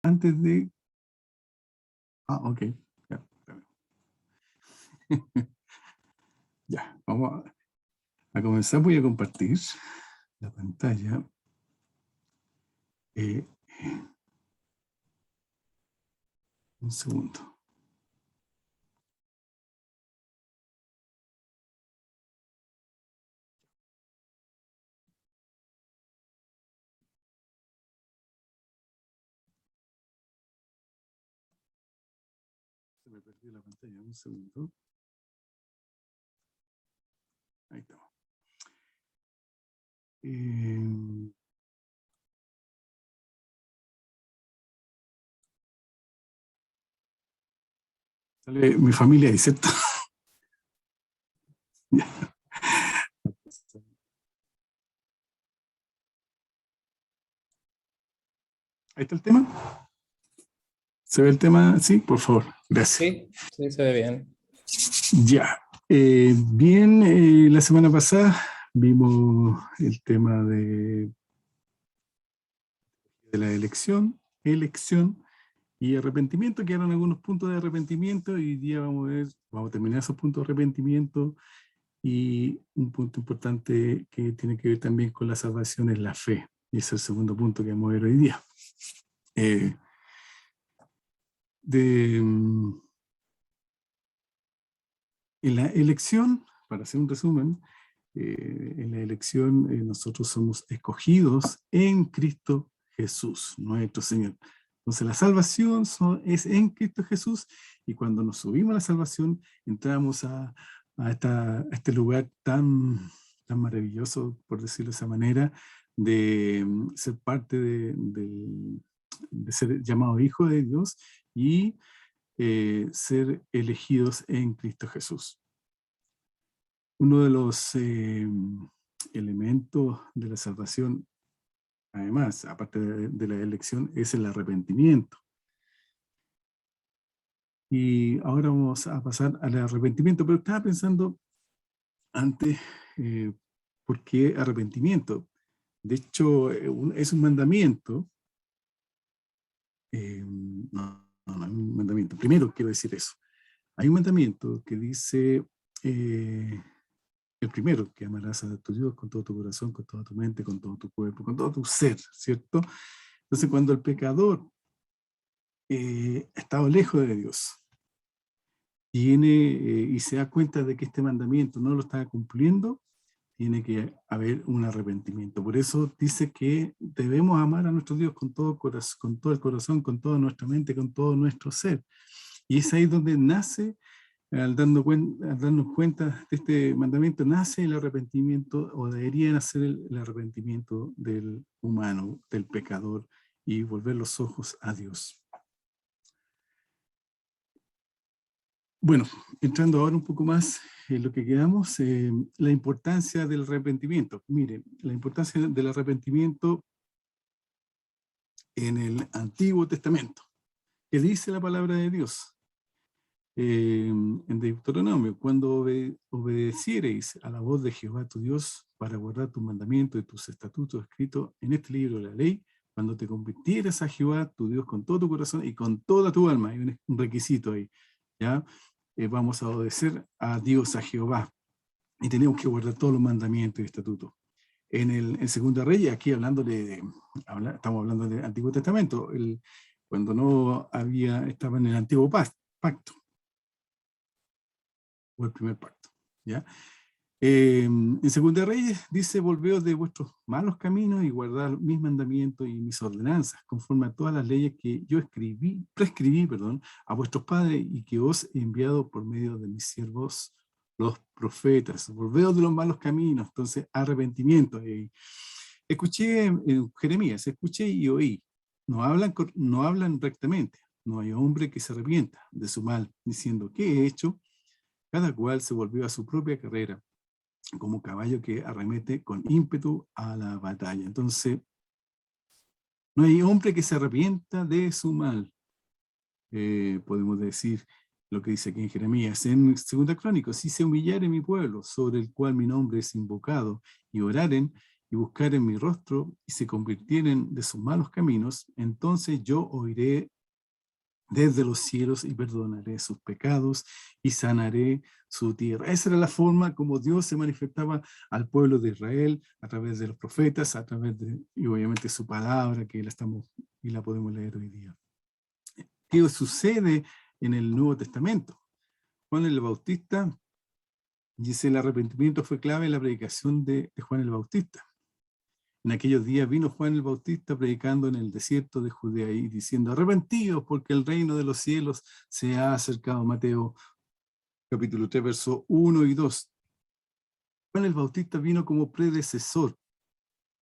antes de... ok. Ya, ya, vamos a comenzar. Voy a compartir la pantalla. Un segundo. Se me perdió la pantalla. Un segundo. Ahí está. Sale mi familia ahí, ¿cierto? Ahí está el tema. ¿Se ve el tema? Sí, por favor. Gracias. Sí, se ve bien. Ya. Bien, la semana pasada vimos el tema de la elección y arrepentimiento, que eran algunos puntos de arrepentimiento, y hoy día vamos a terminar esos puntos de arrepentimiento, y un punto importante que tiene que ver también con la salvación es la fe, y ese es el segundo punto que vamos a ver hoy día. En la elección, para hacer un resumen, en la elección nosotros somos escogidos en Cristo Jesús, nuestro Señor. Entonces la salvación es en Cristo Jesús, y cuando nos subimos a la salvación entramos a este lugar tan maravilloso, por decirlo de esa manera, de ser parte de ser llamado hijo de Dios y ser elegidos en Cristo Jesús. Uno de los elementos de la salvación, además, aparte de la elección, es el arrepentimiento. Y ahora vamos a pasar al arrepentimiento, pero estaba pensando antes, ¿por qué arrepentimiento? De hecho, es un mandamiento. No es un mandamiento. Primero quiero decir eso. Hay un mandamiento que dice... el primero, que amarás a tu Dios con todo tu corazón, con toda tu mente, con todo tu cuerpo, con todo tu ser, ¿cierto? Entonces, cuando el pecador ha estado lejos de Dios, y se da cuenta de que este mandamiento no lo está cumpliendo, tiene que haber un arrepentimiento. Por eso dice que debemos amar a nuestro Dios con todo el corazón, con toda nuestra mente, con todo nuestro ser. Y es ahí donde nace, al darnos cuenta de este mandamiento, nace el arrepentimiento, o debería nacer el arrepentimiento del humano, del pecador, y volver los ojos a Dios. Bueno, entrando ahora un poco más en lo que quedamos, la importancia del arrepentimiento. Miren, la importancia del arrepentimiento en el Antiguo Testamento. ¿Qué dice la palabra de Dios? En Deuteronomio: cuando obedeciereis a la voz de Jehová tu Dios para guardar tus mandamientos y tus estatutos escritos en este libro de la ley, cuando te convirtieras a Jehová tu Dios con todo tu corazón y con toda tu alma. Hay un requisito ahí, ¿ya? Vamos a obedecer a Dios, a Jehová, y tenemos que guardar todos los mandamientos y estatutos. En Segunda Reyes, aquí estamos hablando del Antiguo Testamento, cuando no estaba en el Antiguo Pacto, o el primer pacto, ¿ya? En Segunda Reyes dice: volveos de vuestros malos caminos y guardad mis mandamientos y mis ordenanzas, conforme a todas las leyes que yo prescribí a vuestros padres, y que os he enviado por medio de mis siervos los profetas. Volveos de los malos caminos. Entonces, arrepentimiento. Escuché en Jeremías, escuché y oí. No hablan rectamente. No hay hombre que se arrepienta de su mal, diciendo: ¿qué he hecho? Cada cual se volvió a su propia carrera, como caballo que arremete con ímpetu a la batalla. Entonces, no hay hombre que se arrepienta de su mal. Podemos decir lo que dice aquí en Jeremías. En Segunda Crónicas: si se humillare mi pueblo, sobre el cual mi nombre es invocado, y oraren y buscaren mi rostro y se convirtieren de sus malos caminos, entonces yo oiré desde los cielos y perdonaré sus pecados y sanaré su tierra. Esa era la forma como Dios se manifestaba al pueblo de Israel a través de los profetas, a través de, y obviamente su palabra, que la estamos y la podemos leer hoy día. ¿Qué sucede en el Nuevo Testamento? Juan el Bautista dice: el arrepentimiento fue clave en la predicación de Juan el Bautista. En aquellos días vino Juan el Bautista predicando en el desierto de Judea y diciendo: arrepentidos porque el reino de los cielos se ha acercado. Mateo capítulo 3, versos 1 y 2. Juan el Bautista vino como predecesor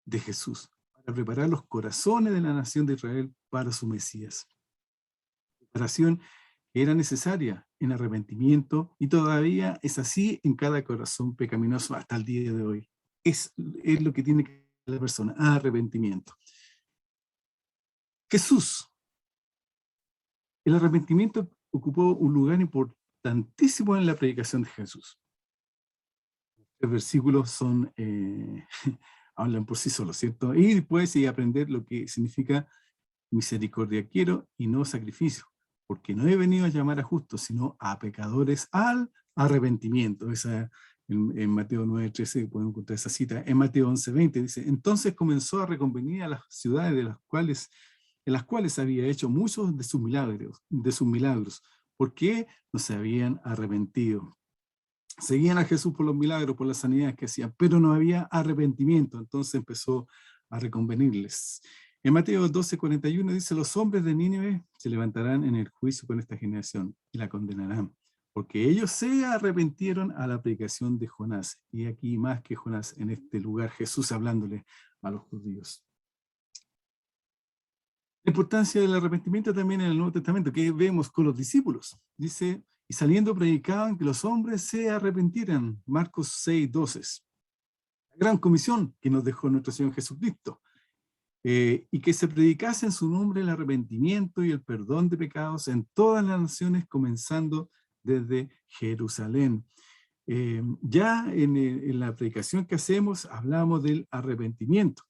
de Jesús para preparar los corazones de la nación de Israel para su Mesías. Preparación que era necesaria en arrepentimiento y todavía es así en cada corazón pecaminoso hasta el día de hoy. Es lo que tiene que hacer la persona: arrepentimiento. Jesús. El arrepentimiento ocupó un lugar importantísimo en la predicación de Jesús. Los versículos son, hablan por sí solos, ¿cierto? Y después aprender lo que significa misericordia quiero y no sacrificio, porque no he venido a llamar a justos, sino a pecadores al arrepentimiento. Esa, en Mateo 9:13 podemos encontrar esa cita. En Mateo 11:20 dice: entonces comenzó a reconvenir a las ciudades en las cuales había hecho muchos de sus milagros, porque no se habían arrepentido. Seguían a Jesús por los milagros, por las sanidades que hacían, pero no había arrepentimiento. Entonces empezó a reconvenirles. En Mateo 12:41 dice: los hombres de Nínive se levantarán en el juicio con esta generación y la condenarán, porque ellos se arrepintieron a la predicación de Jonás. Y aquí más que Jonás, en este lugar Jesús hablándole a los judíos. La importancia del arrepentimiento también en el Nuevo Testamento, que vemos con los discípulos. Dice: y saliendo predicaban que los hombres se arrepintieran. Marcos 6:12. La gran comisión que nos dejó nuestro Señor Jesucristo. Y que se predicase en su nombre el arrepentimiento y el perdón de pecados en todas las naciones, comenzando desde Jerusalén. Ya en la predicación que hacemos hablamos del arrepentimiento.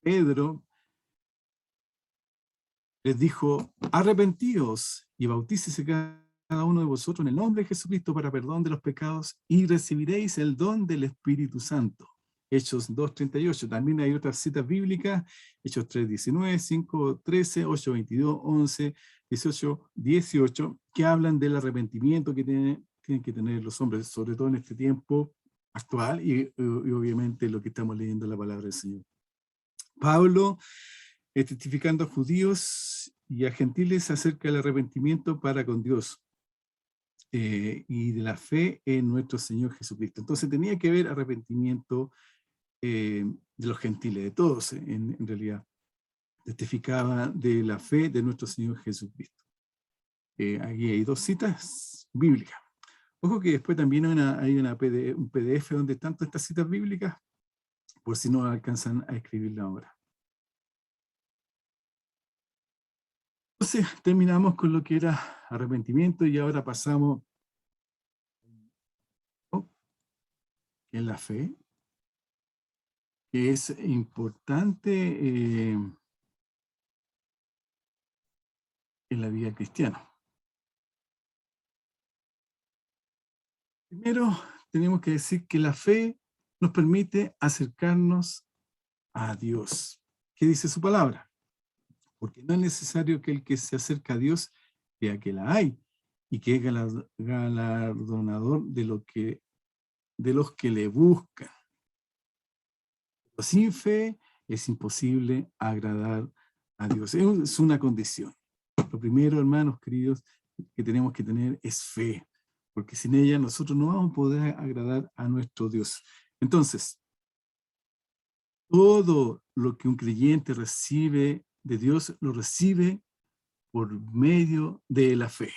Pedro les dijo: arrepentíos y bautícese cada uno de vosotros en el nombre de Jesucristo para perdón de los pecados y recibiréis el don del Espíritu Santo. Hechos 2:38. También hay otras citas bíblicas: Hechos 3:19, 5:13, 8:22, 11, 18, 18, que hablan del arrepentimiento que tienen que tener los hombres, sobre todo en este tiempo actual y obviamente lo que estamos leyendo en la palabra del Señor. Pablo, testificando a judíos y a gentiles acerca del arrepentimiento para con Dios y de la fe en nuestro Señor Jesucristo. Entonces tenía que haber arrepentimiento de los gentiles, de todos en realidad. Testificaba de la fe de nuestro Señor Jesucristo. Aquí hay dos citas bíblicas. Ojo que después también hay un PDF donde están todas estas citas bíblicas, por si no alcanzan a escribirla ahora. Entonces terminamos con lo que era arrepentimiento y ahora pasamos en la fe, que es importante en la vida cristiana. Primero, tenemos que decir que la fe nos permite acercarnos a Dios. ¿Qué dice su palabra? Porque no es necesario que el que se acerca a Dios crea que la hay y que es galardonador de los que le buscan. Pero sin fe es imposible agradar a Dios. Es una condición. Lo primero, hermanos queridos, que tenemos que tener es fe, porque sin ella nosotros no vamos a poder agradar a nuestro Dios. Entonces, todo lo que un creyente recibe de Dios, lo recibe por medio de la fe.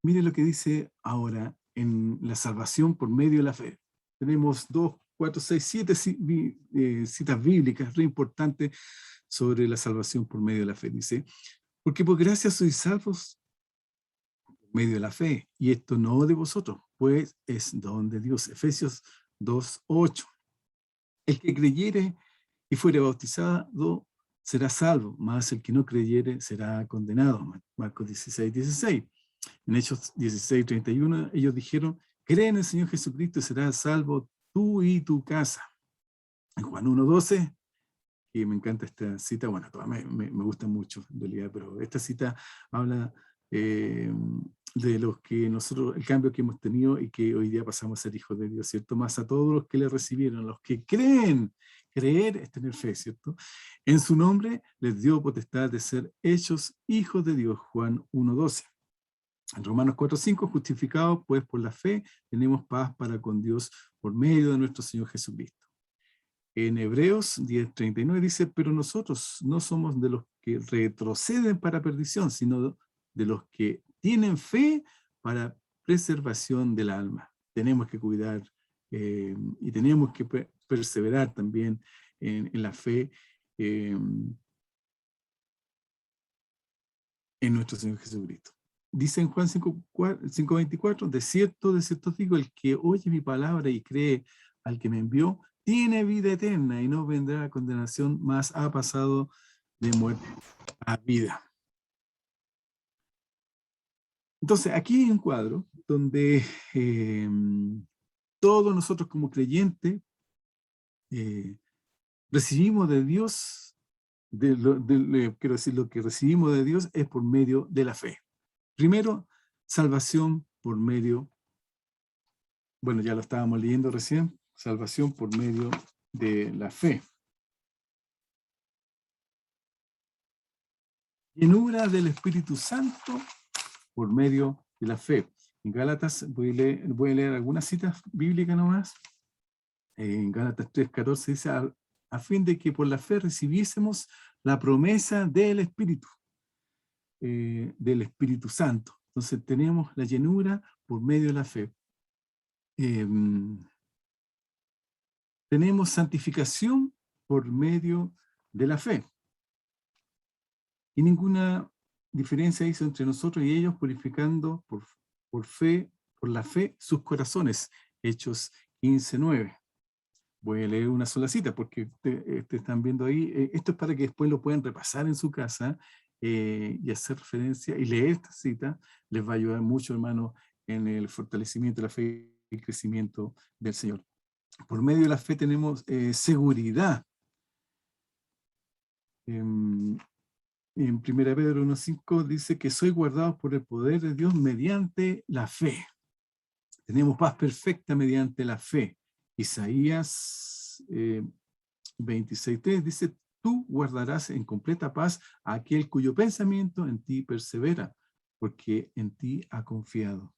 Mire lo que dice ahora en la salvación por medio de la fe. Tenemos 2, 4, 6, 7 citas bíblicas re importantes sobre la salvación por medio de la fe. Dice: porque por gracia sois salvos por medio de la fe, y esto no de vosotros, pues es don de Dios. Efesios 2:8. El que creyere y fuere bautizado será salvo, mas el que no creyere será condenado. Marcos 16, 16. En Hechos 16, 31, ellos dijeron, cree en el Señor Jesucristo y serás salvo tú y tu casa. En Juan 1, 12, y me encanta esta cita, bueno, todas me gustan mucho en realidad, pero esta cita habla de los que nosotros, el cambio que hemos tenido y que hoy día pasamos a ser hijos de Dios, ¿cierto? Más a todos los que le recibieron, los que creen. Creer es tener fe, ¿cierto? En su nombre les dio potestad de ser hechos hijos de Dios, Juan 1:12. En Romanos 4:5, justificados pues por la fe, tenemos paz para con Dios por medio de nuestro Señor Jesucristo. En Hebreos 10:39 dice, pero nosotros no somos de los que retroceden para perdición, sino de los que tienen fe para preservación del alma. Tenemos que cuidar y tenemos que perseverar también en la fe en nuestro Señor Jesucristo. Dice en Juan 5:24, de cierto os digo, el que oye mi palabra y cree al que me envió, tiene vida eterna y no vendrá a condenación, mas ha pasado de muerte a vida. Entonces, aquí hay un cuadro donde todos nosotros como creyentes recibimos de Dios, quiero decir, lo que recibimos de Dios es por medio de la fe. Primero, salvación por medio, bueno, ya lo estábamos leyendo recién, salvación por medio de la fe. Llenura del Espíritu Santo por medio de la fe. En Gálatas, voy a leer algunas citas bíblicas nomás. En Gálatas 3:14 dice, a fin de que por la fe recibiésemos la promesa del Espíritu Santo. Entonces tenemos la llenura por medio de la fe. Tenemos santificación por medio de la fe. Y ninguna diferencia hizo entre nosotros y ellos, purificando por la fe sus corazones. Hechos 15:9. Voy a leer una sola cita porque te están viendo ahí. Esto es para que después lo puedan repasar en su casa y hacer referencia y leer esta cita. Les va a ayudar mucho, hermano, en el fortalecimiento de la fe y el crecimiento del Señor. Por medio de la fe tenemos seguridad. En 1 Pedro 1:5 dice que soy guardado por el poder de Dios mediante la fe. Tenemos paz perfecta mediante la fe. Isaías 26:3 dice, tú guardarás en completa paz a aquel cuyo pensamiento en ti persevera, porque en ti ha confiado.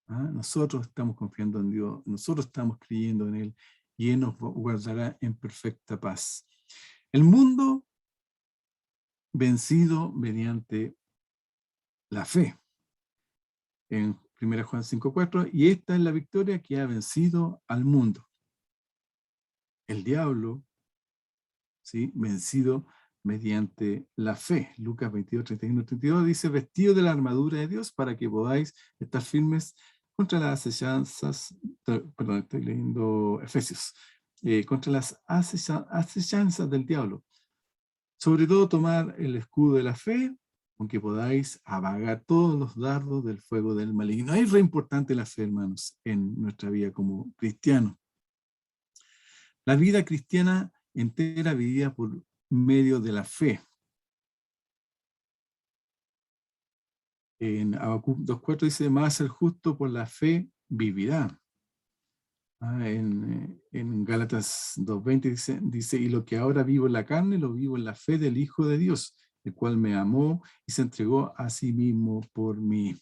Nosotros estamos confiando en Dios, nosotros estamos creyendo en Él, y Él nos guardará en perfecta paz. El mundo vencido mediante la fe. En 1 Juan 5:4, y esta es la victoria que ha vencido al mundo. El diablo, ¿sí? Vencido mediante la fe. Lucas 22:31-32 dice, vestido de la armadura de Dios para que podáis estar firmes contra las acechanzas, perdón, estoy leyendo Efesios, contra las acechanzas del diablo. Sobre todo tomar el escudo de la fe, aunque podáis apagar todos los dardos del fuego del maligno. Es re importante la fe, hermanos, en nuestra vida como cristianos. La vida cristiana entera vivida por medio de la fe. En Habacuc 2:4 dice, más el justo por la fe vivirá. En Gálatas 2:20 dice, y lo que ahora vivo en la carne, lo vivo en la fe del Hijo de Dios, el cual me amó y se entregó a sí mismo por mí.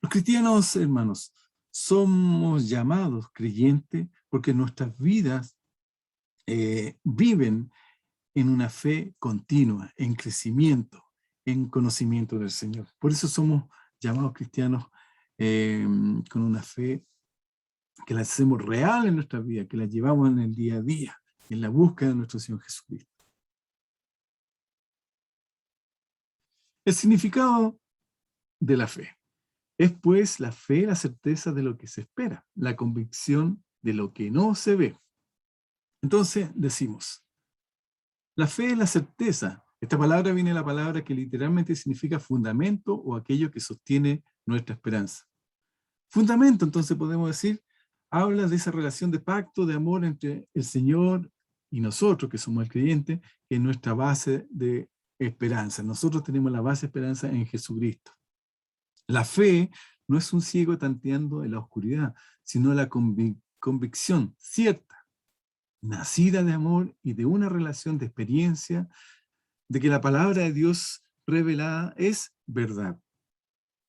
Los cristianos, hermanos, somos llamados creyentes porque nuestras vidas viven en una fe continua, en crecimiento, en conocimiento del Señor. Por eso somos llamados cristianos con una fe que la hacemos real en nuestra vida, que la llevamos en el día a día, en la búsqueda de nuestro Señor Jesucristo. El significado de la fe es, pues, la fe, la certeza de lo que se espera, la convicción de lo que no se ve. Entonces decimos, la fe es la certeza. Esta palabra viene de la palabra que literalmente significa fundamento o aquello que sostiene nuestra esperanza. Fundamento, entonces podemos decir, habla de esa relación de pacto, de amor entre el Señor y nosotros, que somos el creyente, que es nuestra base de esperanza. Nosotros tenemos la base de esperanza en Jesucristo. La fe no es un ciego tanteando en la oscuridad, sino la convicción cierta, nacida de amor y de una relación de experiencia, de que la palabra de Dios revelada es verdad.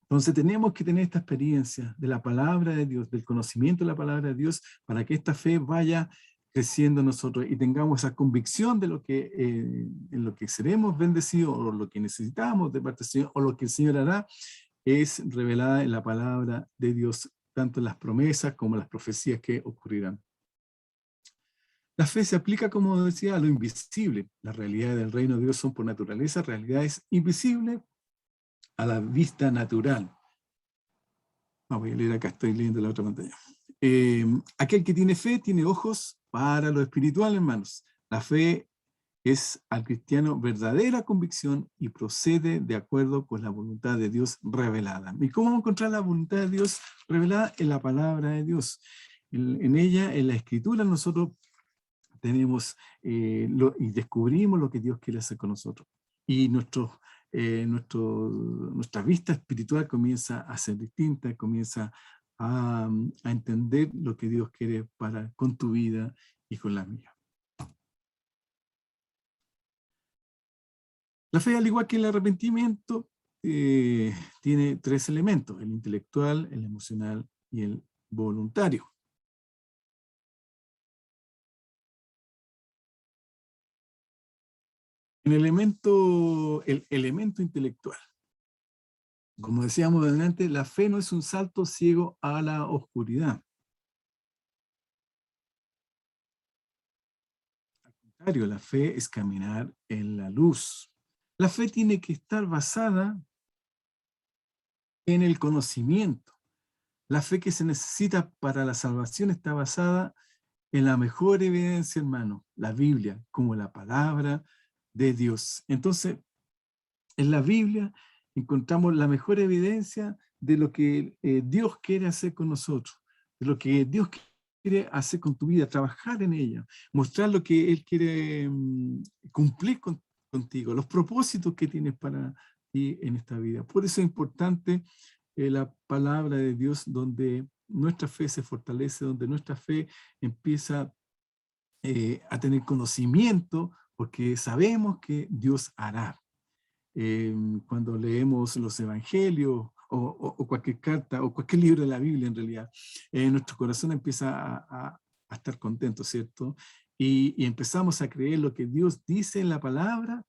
Entonces tenemos que tener esta experiencia de la palabra de Dios, del conocimiento de la palabra de Dios, para que esta fe vaya creciendo en nosotros y tengamos esa convicción de en lo que seremos bendecidos o lo que necesitamos de parte del Señor o lo que el Señor hará es revelada en la palabra de Dios, tanto en las promesas como en las profecías que ocurrirán. La fe se aplica, como decía, a lo invisible. Las realidades del reino de Dios son por naturaleza realidades invisibles a la vista natural. Voy a leer acá, estoy leyendo la otra pantalla. Aquel que tiene fe tiene ojos para lo espiritual, hermanos. La fe es al cristiano verdadera convicción y procede de acuerdo con la voluntad de Dios revelada. ¿Y cómo encontrar la voluntad de Dios revelada? En la palabra de Dios. En ella, en la escritura, nosotros tenemos y descubrimos lo que Dios quiere hacer con nosotros. Y nuestra vista espiritual comienza a ser distinta, comienza a entender lo que Dios quiere con tu vida y con la mía. La fe, al igual que el arrepentimiento, tiene tres elementos: el intelectual, el emocional y el voluntario. El elemento intelectual. Como decíamos adelante, la fe no es un salto ciego a la oscuridad. Al contrario, la fe es caminar en la luz. La fe tiene que estar basada en el conocimiento. La fe que se necesita para la salvación está basada en la mejor evidencia, hermano, la Biblia, como la palabra de Dios. Entonces, en la Biblia encontramos la mejor evidencia de lo que Dios quiere hacer con nosotros, de lo que Dios quiere hacer con tu vida, trabajar en ella, mostrar lo que Él quiere cumplir contigo, los propósitos que tienes para ti en esta vida. Por eso es importante la palabra de Dios, donde nuestra fe se fortalece, donde nuestra fe empieza a tener conocimiento, porque sabemos que Dios hará. Cuando leemos los evangelios o cualquier carta o cualquier libro de la Biblia en realidad, nuestro corazón empieza a estar contento, ¿cierto? Y empezamos a creer lo que Dios dice en la palabra,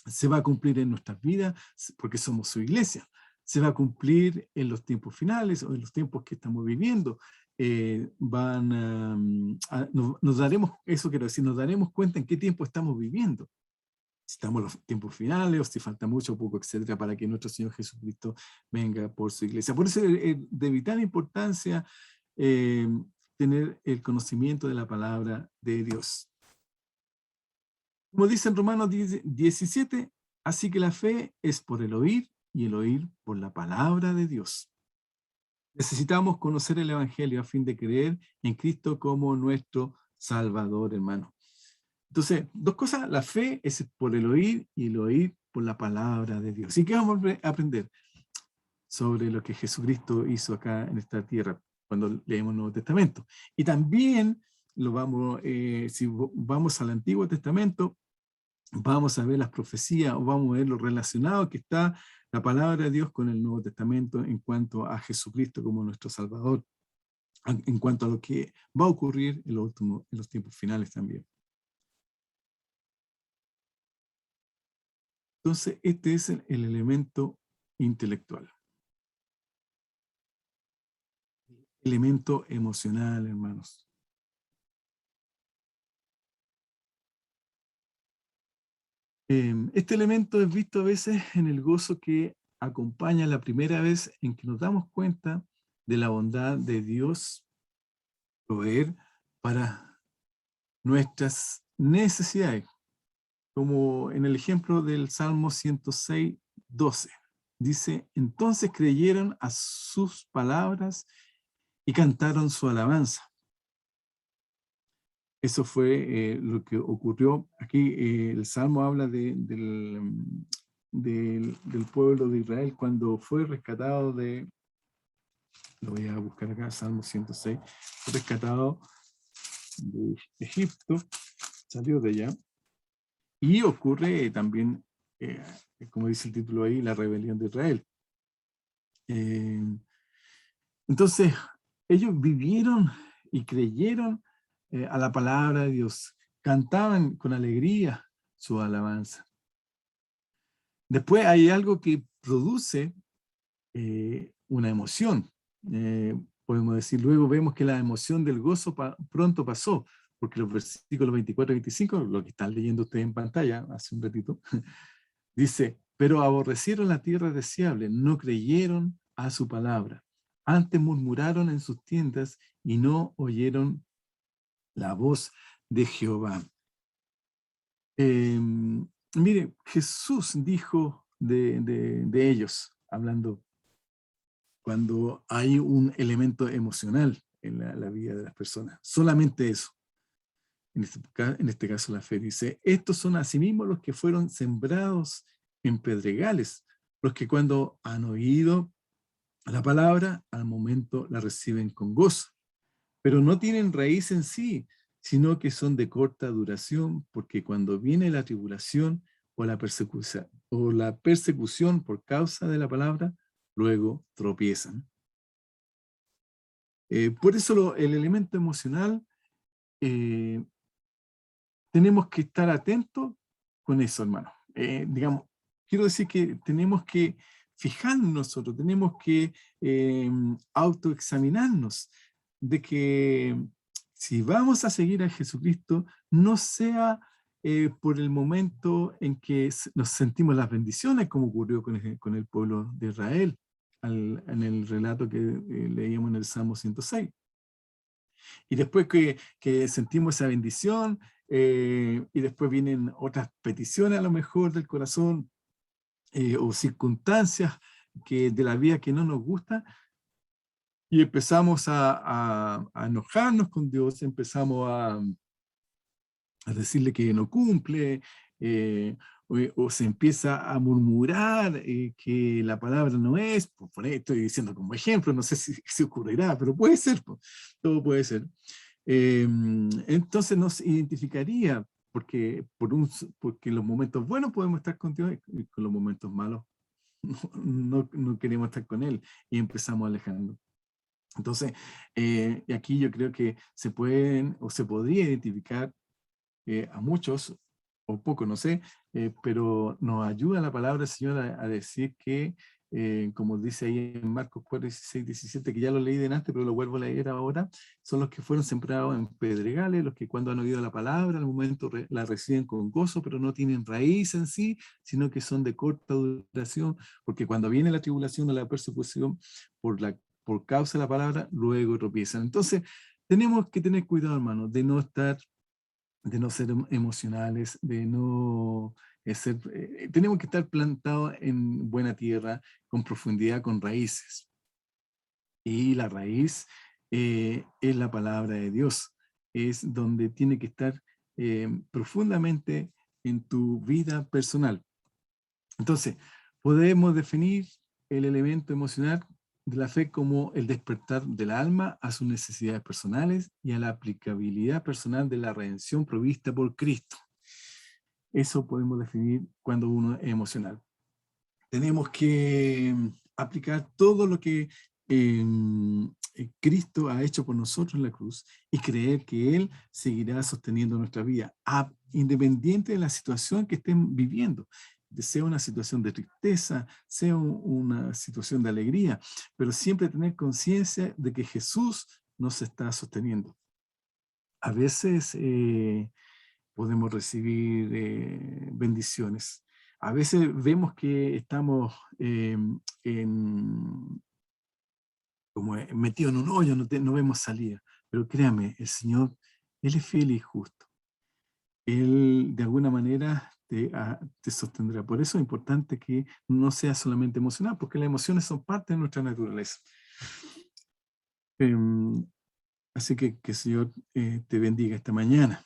se va a cumplir en nuestras vidas porque somos su iglesia. Se va a cumplir en los tiempos finales o en los tiempos que estamos viviendo. Nos daremos, eso quiero decir, nos daremos cuenta en qué tiempo estamos viviendo. Si estamos en los tiempos finales o si falta mucho o poco, etcétera, para que nuestro Señor Jesucristo venga por su iglesia. Por eso es de vital importancia tener el conocimiento de la palabra de Dios. Como dice en Romanos 17, así que la fe es por el oír y el oír por la palabra de Dios. Necesitamos conocer el Evangelio a fin de creer en Cristo como nuestro Salvador, hermano. Entonces, dos cosas: la fe es por el oír y el oír por la palabra de Dios. ¿Y qué vamos a aprender sobre lo que Jesucristo hizo acá en esta tierra cuando leemos el Nuevo Testamento? Y también si vamos al Antiguo Testamento, vamos a ver las profecías o vamos a ver lo relacionado que está la palabra de Dios con el Nuevo Testamento en cuanto a Jesucristo como nuestro Salvador, en cuanto a lo que va a ocurrir en los tiempos finales también. Entonces, este es el elemento intelectual. Elemento emocional, hermanos. Este elemento es visto a veces en el gozo que acompaña la primera vez en que nos damos cuenta de la bondad de Dios proveer para nuestras necesidades, como en el ejemplo del Salmo 106, 12. Dice, entonces creyeron a sus palabras y cantaron su alabanza. Eso fue lo que ocurrió. Aquí el Salmo habla del pueblo de Israel cuando fue rescatado lo voy a buscar acá, Salmo 106, fue rescatado de Egipto, salió de allá, y ocurre también, como dice el título ahí, la rebelión de Israel. Entonces, ellos vivieron y creyeron a la palabra de Dios, cantaban con alegría su alabanza. Después hay algo que produce una emoción. Podemos decir, luego vemos que la emoción del gozo pronto pasó, porque los versículos 24 y 25, lo que están leyendo ustedes en pantalla hace un ratito, dice, pero aborrecieron la tierra deseable, no creyeron a su palabra. Antes murmuraron en sus tiendas y no oyeron la voz de Jehová. Mire, Jesús dijo de ellos, hablando cuando hay un elemento emocional en la vida de las personas. Solamente eso. En este caso la fe dice, estos son asimismo los que fueron sembrados en pedregales, los que cuando han oído la palabra, al momento la reciben con gozo, pero no tienen raíz en sí, sino que son de corta duración, porque cuando viene la tribulación o la persecución por causa de la palabra, luego tropiezan. Por eso el elemento emocional, tenemos que estar atentos con eso, hermano. Digamos, quiero decir que tenemos que fijarnos nosotros, tenemos que autoexaminarnos de que si vamos a seguir a Jesucristo, no sea por el momento en que nos sentimos las bendiciones, como ocurrió con el pueblo de Israel, en el relato que leíamos en el Salmo 106. Y después que sentimos esa bendición, y después vienen otras peticiones a lo mejor del corazón, o circunstancias de la vida que no nos gustan, y empezamos a enojarnos con Dios, empezamos a decirle que no cumple, o se empieza a murmurar que la palabra no es, por ahí estoy diciendo como ejemplo, no sé si ocurrirá, pero puede ser, todo puede ser. Entonces nos identificaría, porque en los momentos buenos podemos estar con Dios y con los momentos malos no queremos estar con Él y empezamos alejando. Entonces, aquí yo creo que se pueden o se podría identificar a muchos, o pocos, no sé, pero nos ayuda la palabra del Señor a decir que, como dice ahí en Marcos 4, 16, 17, que ya lo leí delante, pero lo vuelvo a leer ahora, son los que fueron sembrados en pedregales, los que cuando han oído la palabra, al momento la reciben con gozo, pero no tienen raíz en sí, sino que son de corta duración, porque cuando viene la tribulación o la persecución por causa de la palabra, luego tropiezan. Entonces, tenemos que tener cuidado, hermano, de no ser emocionales, de no ser, tenemos que estar plantados en buena tierra, con profundidad, con raíces. Y la raíz es la palabra de Dios, es donde tiene que estar profundamente en tu vida personal. Entonces, podemos definir el elemento emocional de la fe como el despertar del alma a sus necesidades personales y a la aplicabilidad personal de la redención provista por Cristo. Eso podemos definir cuando uno es emocional. Tenemos que aplicar todo lo que Cristo ha hecho por nosotros en la cruz y creer que Él seguirá sosteniendo nuestra vida, independiente de la situación que estén viviendo, sea una situación de tristeza, sea una situación de alegría, pero siempre tener conciencia de que Jesús nos está sosteniendo. A veces podemos recibir bendiciones. A veces vemos que estamos como metidos en un hoyo, no vemos salida. Pero créame, el Señor, Él es fiel y justo. Él de alguna manera te sostendrá. Por eso es importante que no sea solamente emocional, porque las emociones son parte de nuestra naturaleza. Em, Así que el Señor te bendiga esta mañana.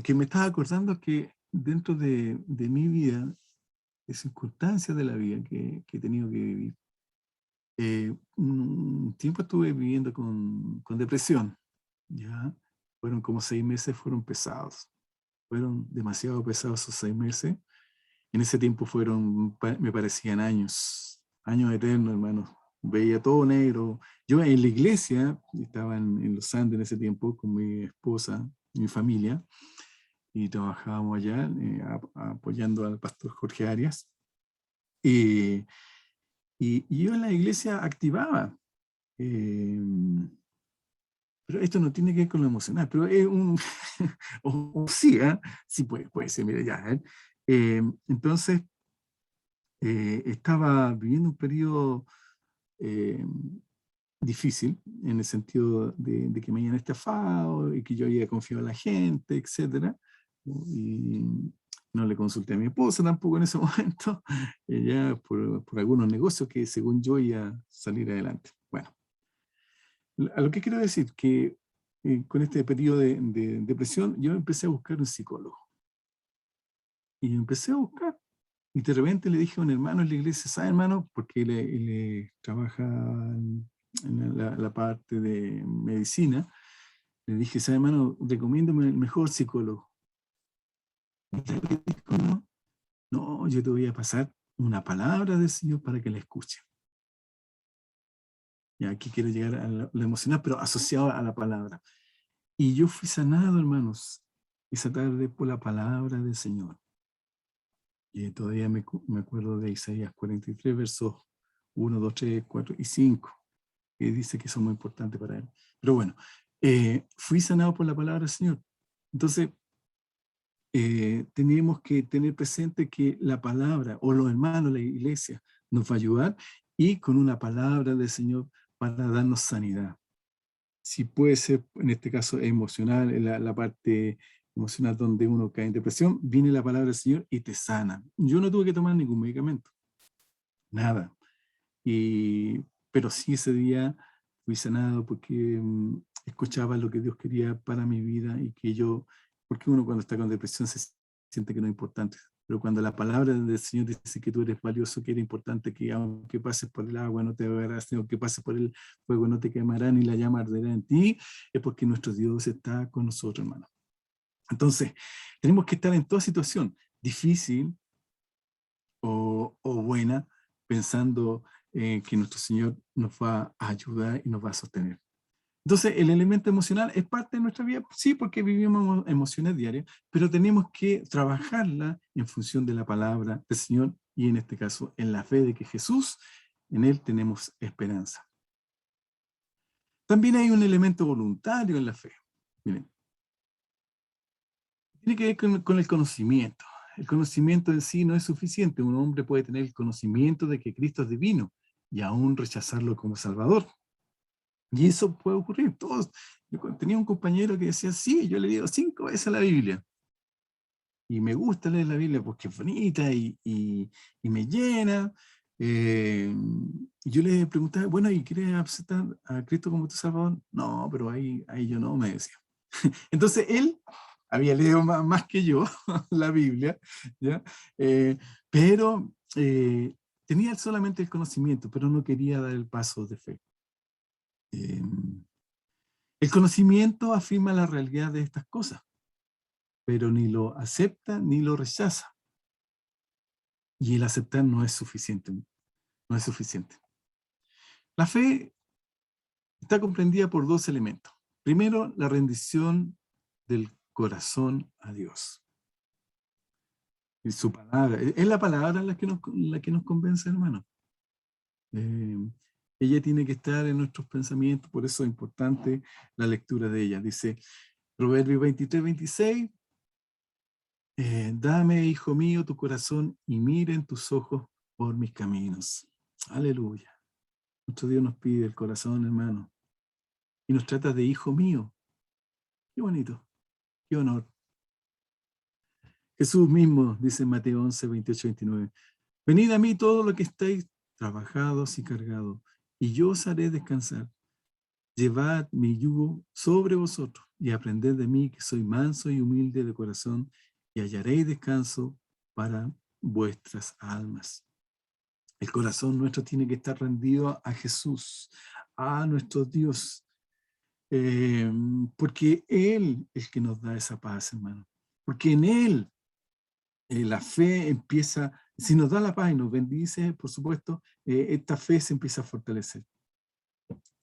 Que me estaba acordando que dentro de mi vida, de circunstancias de la vida que he tenido que vivir, un tiempo estuve viviendo con depresión, ¿ya? Fueron como 6 meses, fueron pesados. Fueron demasiado pesados esos 6 meses. En ese tiempo me parecían años, años eternos, hermano. Veía todo negro. Yo en la iglesia, estaba en Los Andes en ese tiempo con mi esposa, mi familia, y trabajábamos allá apoyando al pastor Jorge Arias. Y, y yo en la iglesia activaba. eh, pero esto no tiene que ver con lo emocional, pero es un, o sí, ¿eh? Sí puede ser, mira, ya. Entonces, estaba viviendo un periodo eh, difícil, en el sentido de que me habían estafado y que yo había confiado en la gente, etcétera. Y no le consulté a mi esposa tampoco en ese momento, ella por algunos negocios que según yo iba a salir adelante. Bueno, a lo que quiero decir que con este periodo de depresión, yo empecé a buscar un psicólogo. Y empecé a buscar. Y de repente le dije a un hermano en la iglesia, ¿sabe, hermano? Porque él trabaja en la parte de medicina. Le dije, ¿sabe, hermano? Recomiéndame el mejor psicólogo. Y él me dijo, no, no, yo te voy a pasar una palabra del Señor para que la escuche. Y aquí quiero llegar a lo emocional, pero asociado a la palabra. Y yo fui sanado, hermanos, esa tarde por la palabra del Señor. Y todavía me acuerdo de Isaías 43, versos 1, 2, 3, 4 y 5, que dice que son muy importantes para él. Pero bueno, fui sanado por la palabra del Señor. Entonces, tenemos que tener presente que la palabra, o los hermanos, la iglesia, nos va a ayudar, y con una palabra del Señor para darnos sanidad. Si puede ser, en este caso, emocional, en la parte emocional donde uno cae en depresión, viene la palabra del Señor y te sana. Yo no tuve que tomar ningún medicamento, nada. Pero sí ese día fui sanado porque escuchaba lo que Dios quería para mi vida y que yo, porque uno cuando está con depresión se siente que no es importante, pero cuando la palabra del Señor dice que tú eres valioso, que eres importante, que aunque pases por el agua no te ahogarás, aunque pases por el fuego no te quemará ni la llama arderá en ti, es porque nuestro Dios está con nosotros, hermano. Entonces, tenemos que estar en toda situación, difícil o buena, pensando que nuestro Señor nos va a ayudar y nos va a sostener. Entonces, el elemento emocional es parte de nuestra vida, sí, porque vivimos emociones diarias, pero tenemos que trabajarla en función de la palabra del Señor y en este caso en la fe de que Jesús, en Él tenemos esperanza. También hay un elemento voluntario en la fe. Miren, tiene que ver con el conocimiento. El conocimiento en sí no es suficiente. Un hombre puede tener el conocimiento de que Cristo es divino y aún rechazarlo como Salvador. Y eso puede ocurrir. Yo tenía un compañero que decía, sí, yo le digo 5 veces la Biblia. Y me gusta leer la Biblia porque es bonita y me llena. Yo le preguntaba, bueno, ¿y quieres aceptar a Cristo como tu Salvador? No, pero ahí yo no, me decía. Entonces él había leído más que yo la Biblia, ¿ya? Pero tenía solamente el conocimiento, pero no quería dar el paso de fe. Eh, el conocimiento afirma la realidad de estas cosas, pero ni lo acepta ni lo rechaza. Y el aceptar no es suficiente, no es suficiente. La fe está comprendida por 2 elementos. Primero, la rendición del corazón a Dios. Es su palabra. Es la palabra la que nos convence, hermano. Eh, ella tiene que estar en nuestros pensamientos, por eso es importante la lectura de ella. Dice Proverbios 23, 26, dame, hijo mío, tu corazón y miren tus ojos por mis caminos. Aleluya. Nuestro Dios nos pide el corazón, hermano, y nos trata de hijo mío. Qué bonito, qué honor. Jesús mismo dice en Mateo 11, 28, 29, venid a mí todos los que estáis trabajados y cargados, y yo os haré descansar. Llevad mi yugo sobre vosotros y aprended de mí, que soy manso y humilde de corazón, y hallaréis descanso para vuestras almas. El corazón nuestro tiene que estar rendido a Jesús, a nuestro Dios, porque Él es el que nos da esa paz, hermano. Porque en Él la fe empieza, si nos da la paz y nos bendice, por supuesto, esta fe se empieza a fortalecer.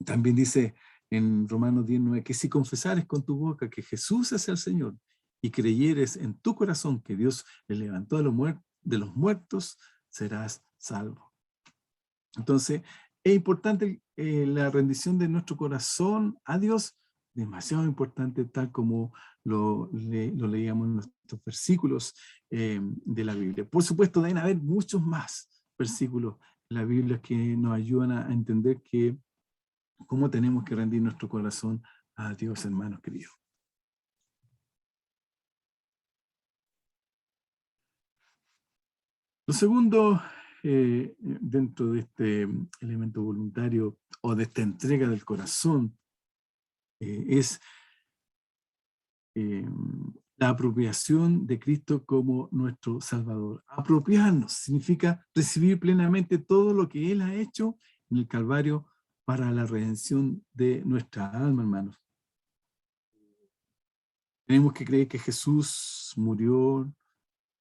También dice en Romanos 19 que si confesares con tu boca que Jesús es el Señor y creyeres en tu corazón que Dios le levantó de los muertos, serás salvo. Entonces, es importante la rendición de nuestro corazón a Dios, demasiado importante, tal como lo leíamos en nuestros versículos de la Biblia. Por supuesto, deben haber muchos más versículos en la Biblia que nos ayudan a entender cómo tenemos que rendir nuestro corazón a Dios, hermanos queridos. Lo segundo, dentro de este elemento voluntario o de esta entrega del corazón, es la apropiación de Cristo como nuestro Salvador. Apropiarnos significa recibir plenamente todo lo que Él ha hecho en el Calvario para la redención de nuestra alma, hermanos. Tenemos que creer que Jesús murió,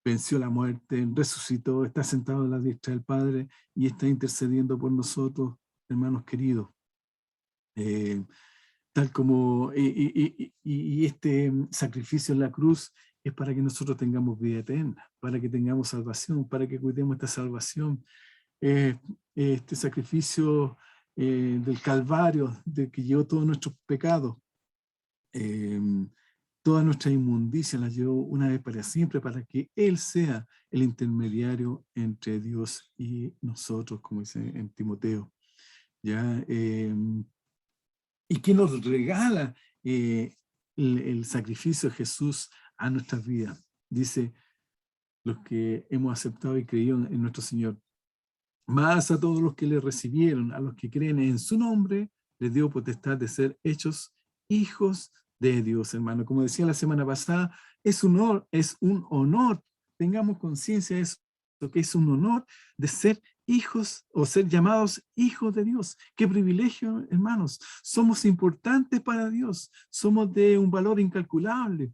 venció la muerte, resucitó, está sentado a la diestra del Padre y está intercediendo por nosotros, hermanos queridos. Tal como y este sacrificio en la cruz es para que nosotros tengamos vida eterna, para que tengamos salvación, para que cuidemos esta salvación. Este sacrificio del Calvario, de que llevó todos nuestros pecados, toda nuestra inmundicia la llevó una vez para siempre, para que Él sea el intermediario entre Dios y nosotros, como dice en Timoteo. ¿Ya? Y que nos regala el sacrificio de Jesús a nuestras vidas. Dice, los que hemos aceptado y creído en nuestro Señor. Más a todos los que le recibieron, a los que creen en su nombre, les dio potestad de ser hechos hijos de Dios, hermano. Como decía la semana pasada, es un honor, tengamos conciencia de eso, que es un honor de ser hijos o ser llamados hijos de Dios. Qué privilegio, hermanos. Somos importantes para Dios, somos de un valor incalculable.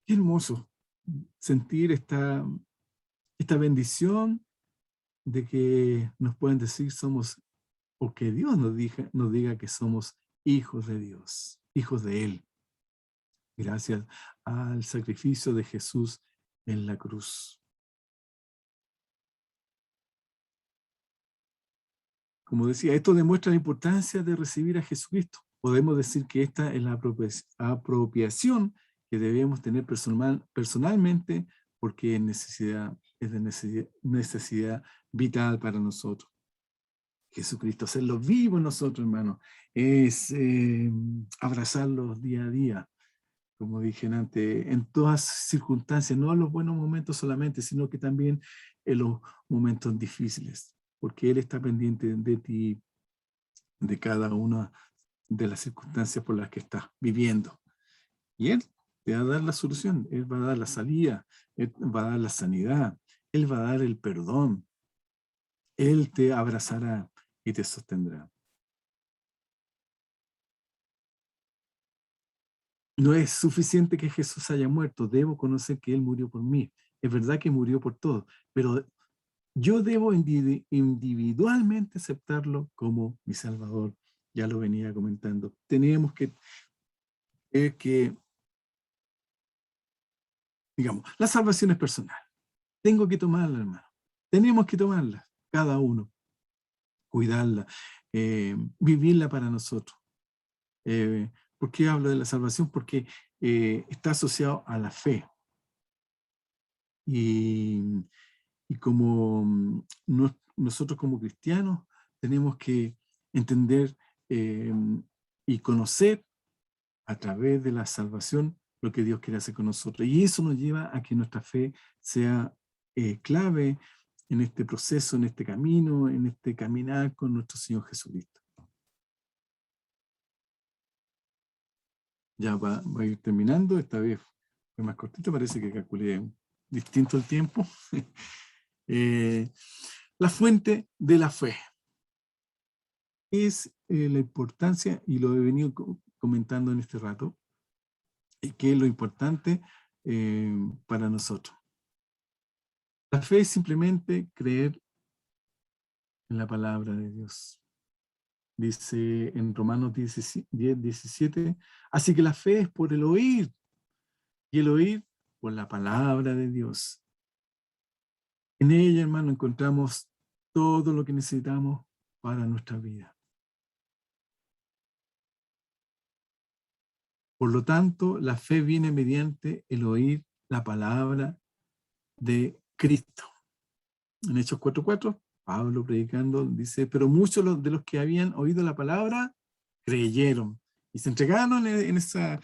Qué hermoso sentir esta bendición de que nos pueden decir somos, o que Dios nos diga que somos hijos de Dios, hijos de Él, gracias al sacrificio de Jesús en la cruz. Como decía, esto demuestra la importancia de recibir a Jesucristo. Podemos decir que esta es la apropiación que debemos tener personalmente porque es de necesidad vital para nosotros. Jesucristo, hacerlo vivo en nosotros, hermano, es abrazarlos día a día, como dije antes, en todas circunstancias, no en los buenos momentos solamente, sino que también en los momentos difíciles, porque Él está pendiente de ti, de cada una de las circunstancias por las que estás viviendo. Y Él te va a dar la solución, Él va a dar la salida, Él va a dar la sanidad, Él va a dar el perdón, Él te abrazará y te sostendrá. No es suficiente que Jesús haya muerto, debo conocer que Él murió por mí. Es verdad que murió por todos, pero yo debo individualmente aceptarlo como mi Salvador. Ya lo venía comentando. Tenemos digamos, la salvación es personal. Tengo que tomarla, hermano. Tenemos que tomarla, cada uno. Cuidarla, vivirla para nosotros. ¿Por qué hablo de la salvación? Porque está asociado a la fe. Y como nosotros como cristianos tenemos que entender y conocer a través de la salvación lo que Dios quiere hacer con nosotros. Y eso nos lleva a que nuestra fe sea clave en este proceso, en este camino, en este caminar con nuestro Señor Jesucristo. Ya va a ir terminando, esta vez fue más cortito, parece que calculé distinto el tiempo. La fuente de la fe es la importancia, y lo he venido comentando en este rato, que es lo importante para nosotros. La fe es simplemente creer en la palabra de Dios. Dice en Romanos 10, 17, así que la fe es por el oír, y el oír por la palabra de Dios. En ella, hermano, encontramos todo lo que necesitamos para nuestra vida. Por lo tanto, la fe viene mediante el oír la palabra de Cristo. En Hechos 4:4, Pablo predicando dice, pero muchos de los que habían oído la palabra creyeron y se entregaron en esa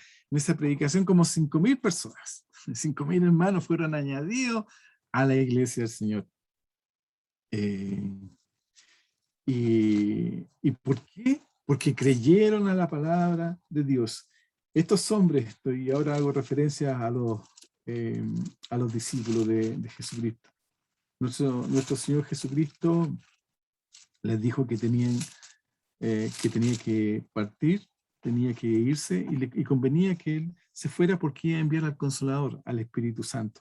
predicación como 5,000 personas. 5,000 hermanos fueron añadidos a la iglesia del Señor. ¿Y por qué? Porque creyeron a la palabra de Dios. Estos hombres, y ahora hago referencia a los discípulos de Jesucristo. Nuestro Señor Jesucristo les dijo que tenía que partir, tenía que irse, y convenía que Él se fuera porque iba a enviar al Consolador, al Espíritu Santo.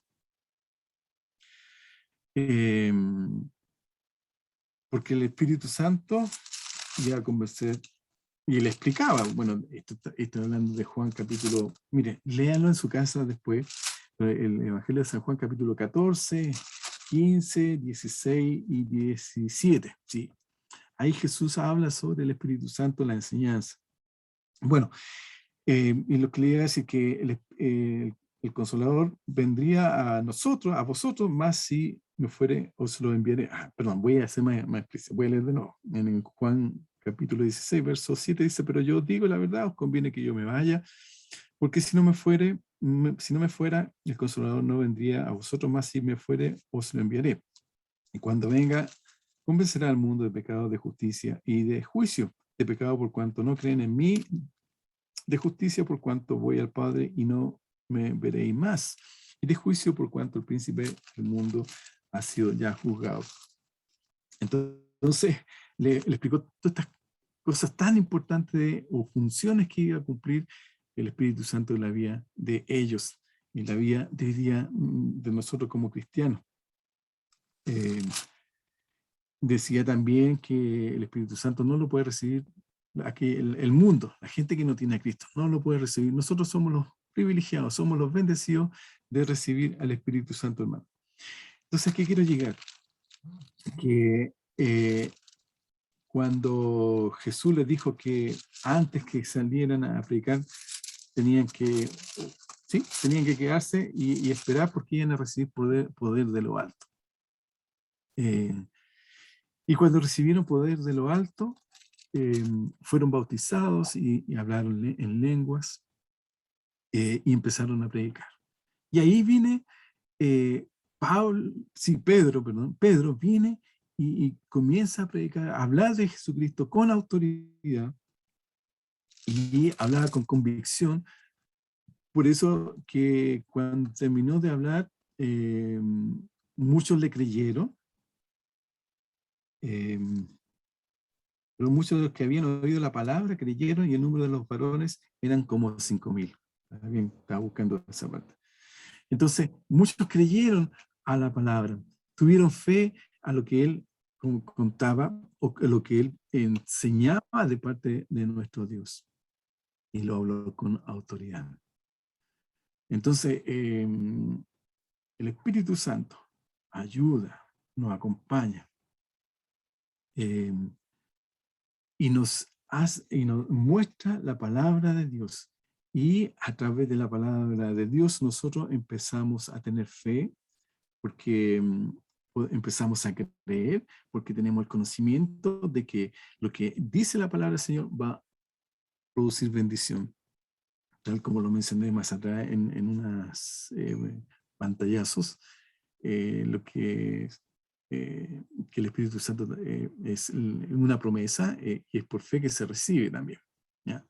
Porque el Espíritu Santo iba a convencer, y le explicaba, bueno, estoy hablando de Juan capítulo, mire, léanlo en su casa después, el Evangelio de San Juan capítulo 14, 15, 16 y 17, ¿sí? Ahí Jesús habla sobre el Espíritu Santo, la enseñanza. Bueno, y lo que le iba a decir que el Consolador vendría a nosotros, a vosotros, más si me fuere o se lo enviaré. Perdón, voy a hacer más explícito, voy a leer de nuevo. En Juan capítulo 16, verso 7 dice, pero yo os digo la verdad, os conviene que yo me vaya, porque si no me fuera, el Consolador no vendría a vosotros, más si me fuere, os lo enviaré. Y cuando venga, convencerá al mundo de pecado, de justicia y de juicio. De pecado por cuanto no creen en mí, de justicia por cuanto voy al Padre y no me veréis más, y de juicio por cuanto el príncipe del mundo ha sido ya juzgado. Entonces, le explicó todas estas cosas tan importantes o funciones que iba a cumplir el Espíritu Santo en la vida de ellos, y la vida de nosotros como cristianos. Decía también que el Espíritu Santo no lo puede recibir aquí el mundo, la gente que no tiene a Cristo, no lo puede recibir. Nosotros somos los privilegiados, somos los bendecidos de recibir al Espíritu Santo, hermano. Entonces, ¿a qué quiero llegar? Que cuando Jesús les dijo que antes que salieran a predicar, tenían que quedarse y esperar porque iban a recibir poder de lo alto. Y cuando recibieron poder de lo alto, fueron bautizados y hablaron en lenguas y empezaron a predicar. Y ahí viene Pedro viene y comienza a predicar, a hablar de Jesucristo con autoridad y hablaba con convicción. Por eso que cuando terminó de hablar, muchos le creyeron, pero muchos de los que habían oído la palabra creyeron, y el número de los varones eran como 5,000. Estaba buscando esa parte. Entonces, muchos creyeron a la palabra, tuvieron fe a lo que él contaba o a lo que él enseñaba de parte de nuestro Dios. Y lo habló con autoridad. Entonces, el Espíritu Santo ayuda, nos acompaña y nos muestra la palabra de Dios. Y a través de la palabra de Dios nosotros empezamos a tener fe, porque empezamos a creer, porque tenemos el conocimiento de que lo que dice la palabra del Señor va a producir bendición. tal como lo mencioné más atrás en unas pantallazos, lo que el Espíritu Santo es una promesa y es por fe que se recibe también. ¿Ya?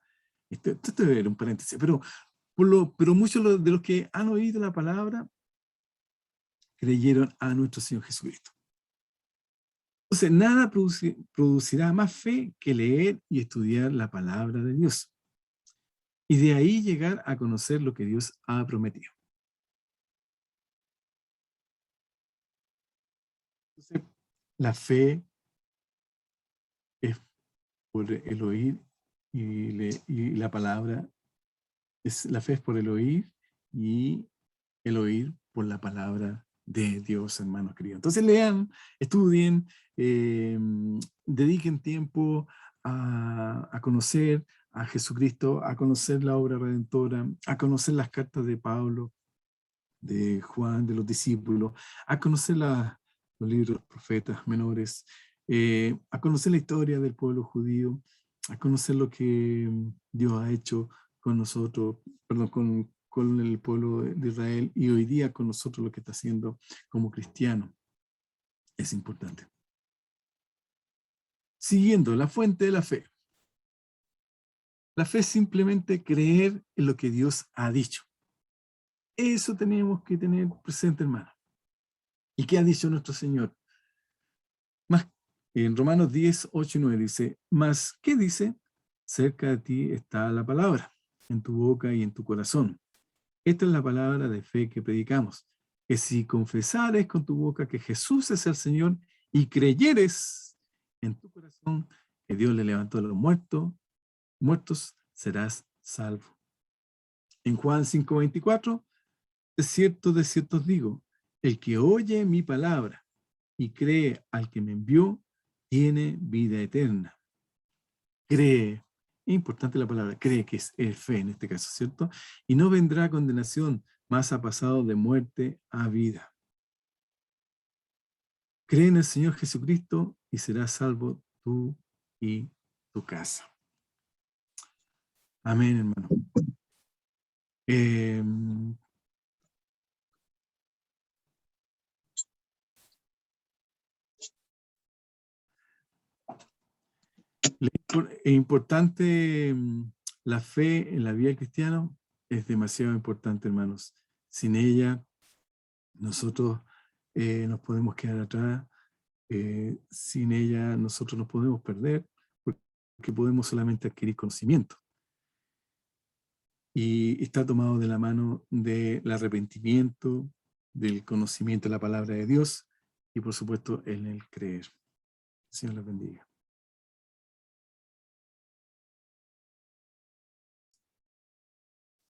Esto era un paréntesis, pero muchos de los que han oído la palabra creyeron a nuestro Señor Jesucristo. Entonces, nada producirá más fe que leer y estudiar la palabra de Dios. Y de ahí llegar a conocer lo que Dios ha prometido. Entonces, la fe es por el oír y la palabra, la fe es por el oír y el oír por la palabra de Dios, hermanos queridos. Entonces lean, estudien, dediquen tiempo a conocer a Jesucristo, a conocer la obra redentora, a conocer las cartas de Pablo, de Juan, de los discípulos, a conocer los libros profetas menores, a conocer la historia del pueblo judío, a conocer lo que Dios ha hecho con nosotros, perdón, con el pueblo de Israel y hoy día con nosotros lo que está haciendo como cristiano. Es importante. Siguiendo, la fuente de la fe. La fe es simplemente creer en lo que Dios ha dicho. Eso tenemos que tener presente, hermano. ¿Y qué ha dicho nuestro Señor? Más, en Romanos 10, 8 y 9 dice, mas, ¿qué dice? Cerca de ti está la palabra, en tu boca y en tu corazón. Esta es la palabra de fe que predicamos, que si confesares con tu boca que Jesús es el Señor y creyeres en tu corazón que Dios le levantó a los muertos, serás salvo. En Juan 5:24, de cierto os digo, el que oye mi palabra y cree al que me envió, tiene vida eterna. Cree, es importante la palabra, cree que es fe en este caso, ¿cierto? Y no vendrá condenación, más ha pasado de muerte a vida. Cree en el Señor Jesucristo y serás salvo tú y tu casa. Amén, hermano. Es importante la fe en la vida del cristiano, es demasiado importante, hermanos. Sin ella, nosotros nos podemos quedar atrás. Sin ella, nosotros nos podemos perder, porque podemos solamente adquirir conocimiento. Y está tomado de la mano del arrepentimiento, del conocimiento de la palabra de Dios y, por supuesto, en el creer. Señor les bendiga.